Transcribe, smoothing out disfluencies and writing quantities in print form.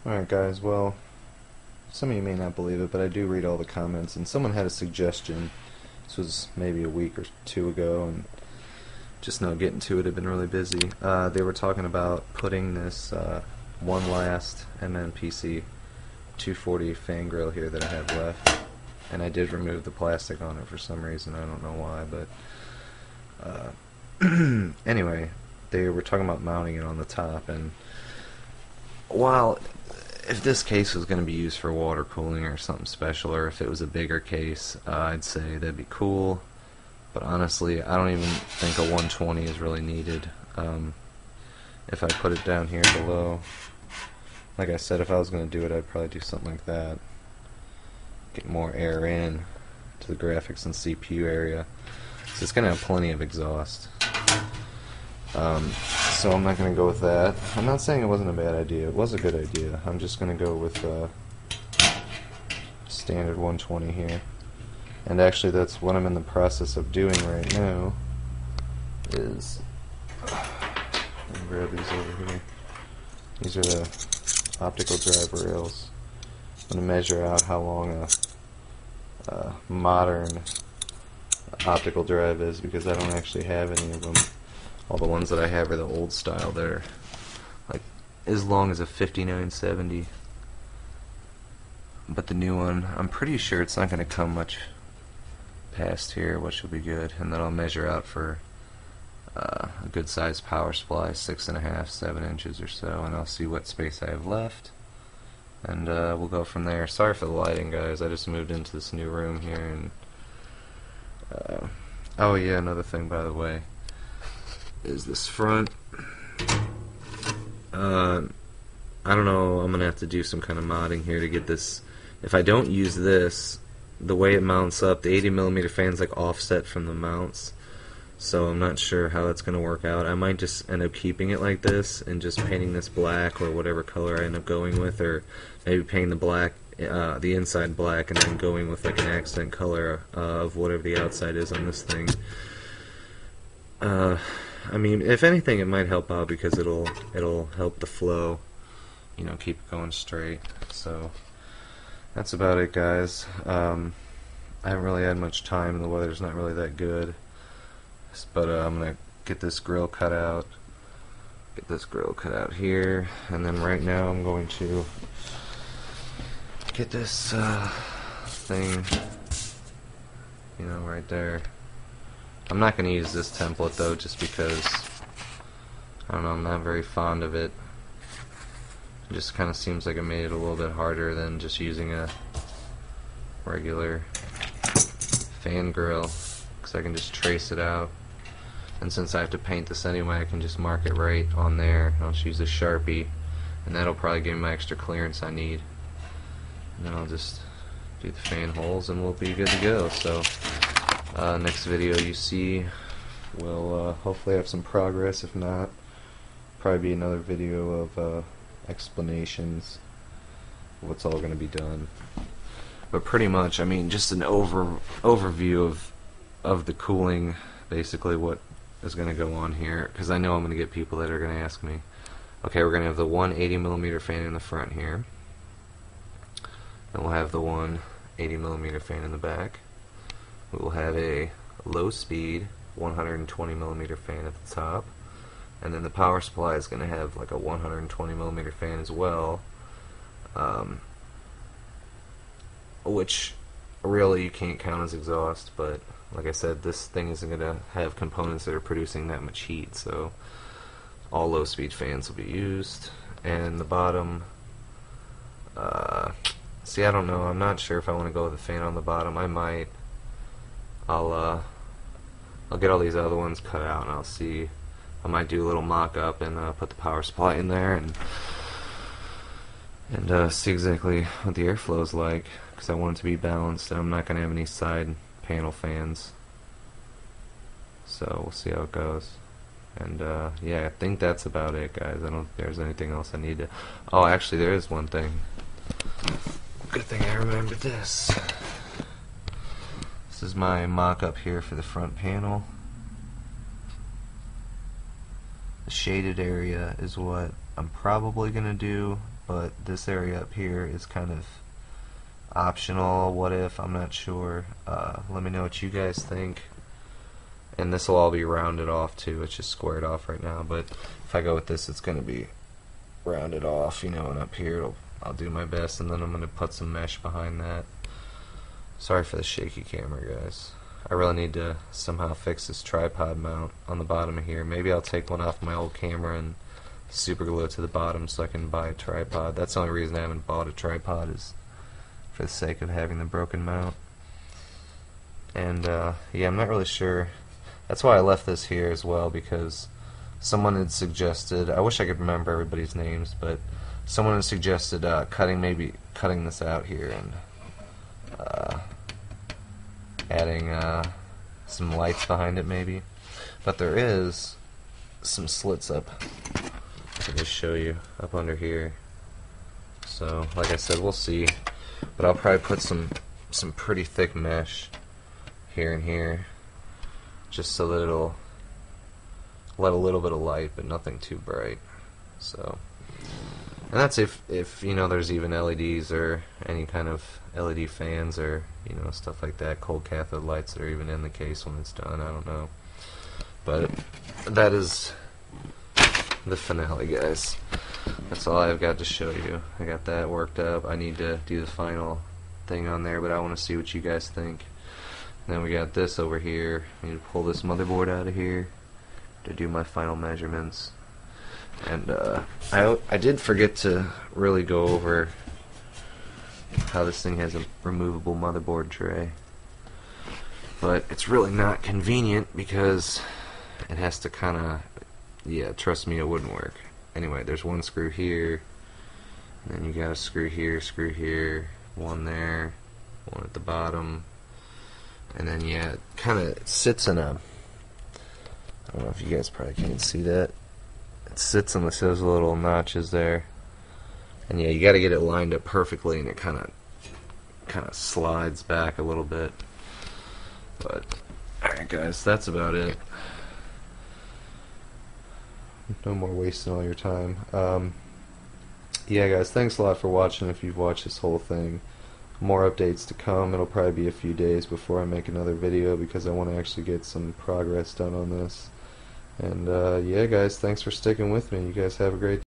Alright guys, well, some of you may not believe it, but I do read all the comments, and someone had a suggestion. This was maybe a week or two ago, and just now getting to it, I've been really busy. They were talking about putting this one last MNPC 240 fan grill here that I have left, and I did remove the plastic on it for some reason, I don't know why, but anyway, they were talking about mounting it on the top, and while if this case was going to be used for water cooling or something special, or if it was a bigger case, I'd say that'd be cool. But honestly, I don't even think a 120 is really needed. If I put it down here below, like I said, if I was going to do it, I'd probably do something like that. Get more air in to the graphics and CPU area. So it's going to have plenty of exhaust. So I'm not going to go with that. I'm not saying it wasn't a bad idea. It was a good idea. I'm just going to go with standard 120 here. And actually that's what I'm in the process of doing right now. Is let me grab these over here. These are the optical drive rails. I'm going to measure out how long a modern optical drive is, because I don't actually have any of them. All the ones that I have are the old style. They're like as long as a 5970. But the new one, I'm pretty sure it's not going to come much past here, which will be good. And then I'll measure out for a good sized power supply, 6.5, 7 inches or so, and I'll see what space I have left. And we'll go from there. Sorry for the lighting, guys. I just moved into this new room here, and oh yeah, another thing, by the way, is this front. I don't know, I'm gonna have to do some kind of modding here to get this. If I don't use this, the way it mounts up, the 80mm fan's like offset from the mounts, so I'm not sure how that's gonna work out. I might just end up keeping it like this and just painting this black or whatever color I end up going with, or maybe painting the black, the inside black, and then going with like an accent color of whatever the outside is on this thing. I mean, if anything, it might help out because it'll help the flow, you know, keep it going straight. So that's about it, guys. I haven't really had much time, and the weather's not really that good. But I'm gonna get this grill cut out. Get this grill cut out here, and then right now I'm going to get this thing, you know, right there. I'm not going to use this template though, just because, I don't know, I'm not very fond of it. It just kind of seems like it made it a little bit harder than just using a regular fan grill, because I can just trace it out. And since I have to paint this anyway, I can just mark it right on there. I'll just use a Sharpie, and that'll probably give me my extra clearance I need. And then I'll just do the fan holes and we'll be good to go. So next video you see will hopefully have some progress. If not, probably be another video of explanations of what's all going to be done. But pretty much, I mean, just an overview of the cooling, basically what is going to go on here, because I know I'm going to get people that are going to ask me. Okay, we're going to have the one 80mm fan in the front here, and we'll have the one 80mm fan in the back. We will have a low speed 120mm fan at the top, and then the power supply is going to have like a 120mm fan as well, which really you can't count as exhaust, but like I said, this thing isn't going to have components that are producing that much heat, so all low speed fans will be used. And the bottom, see, I don't know, I'm not sure if I want to go with a fan on the bottom. I might. I'll get all these other ones cut out, and I'll see. I might do a little mock-up and put the power supply in there and see exactly what the airflow is like, because I want it to be balanced, and I'm not going to have any side panel fans. So we'll see how it goes. And yeah, I think that's about it, guys. I don't think there's anything else I need to. Oh, actually, there is one thing. Good thing I remembered this. This is my mock-up here for the front panel. The shaded area is what I'm probably going to do but this area up here is kind of optional. What if? I'm not sure. Let me know what you guys think. And this will all be rounded off too. It's just squared off right now, but if I go with this, it's going to be rounded off, you know, and up here I'll do my best, and then I'm going to put some mesh behind that. Sorry for the shaky camera, guys. I really need to somehow fix this tripod mount on the bottom of here. Maybe I'll take one off my old camera and super glue it to the bottom so I can buy a tripod. That's the only reason I haven't bought a tripod, is for the sake of having the broken mount. And yeah, I'm not really sure. That's why I left this here as well, because someone had suggested, I wish I could remember everybody's names, but someone had suggested maybe cutting this out here and adding some lights behind it maybe. But there is some slits up, I'll just show you, up under here. So like I said, we'll see, but I'll probably put some pretty thick mesh here and here, just so that it'll let a little bit of light, but nothing too bright. So, and that's if you know, there's even LEDs or any kind of LED fans or, you know, stuff like that, cold cathode lights that are even in the case when it's done. I don't know, but that is the finale, guys. That's all I've got to show you. I got that worked up. I need to do the final thing on there, but I want to see what you guys think. And then we got this over here. I need to pull this motherboard out of here to do my final measurements. And I did forget to really go over how this thing has a removable motherboard tray, but it's really not convenient because it has to kind of, yeah, trust me, it wouldn't work. Anyway, there's one screw here, and then you got a screw here, one there, one at the bottom, and then yeah, it kind of sits in a, I don't know if you guys probably can't see that. It sits in those little notches there, and yeah, you got to get it lined up perfectly, and it kind of slides back a little bit. But alright, guys, that's about it. No more wasting all your time. Yeah, guys, thanks a lot for watching. If you've watched this whole thing, more updates to come. It'll probably be a few days before I make another video, because I want to actually get some progress done on this. And yeah, guys, thanks for sticking with me. You guys have a great day.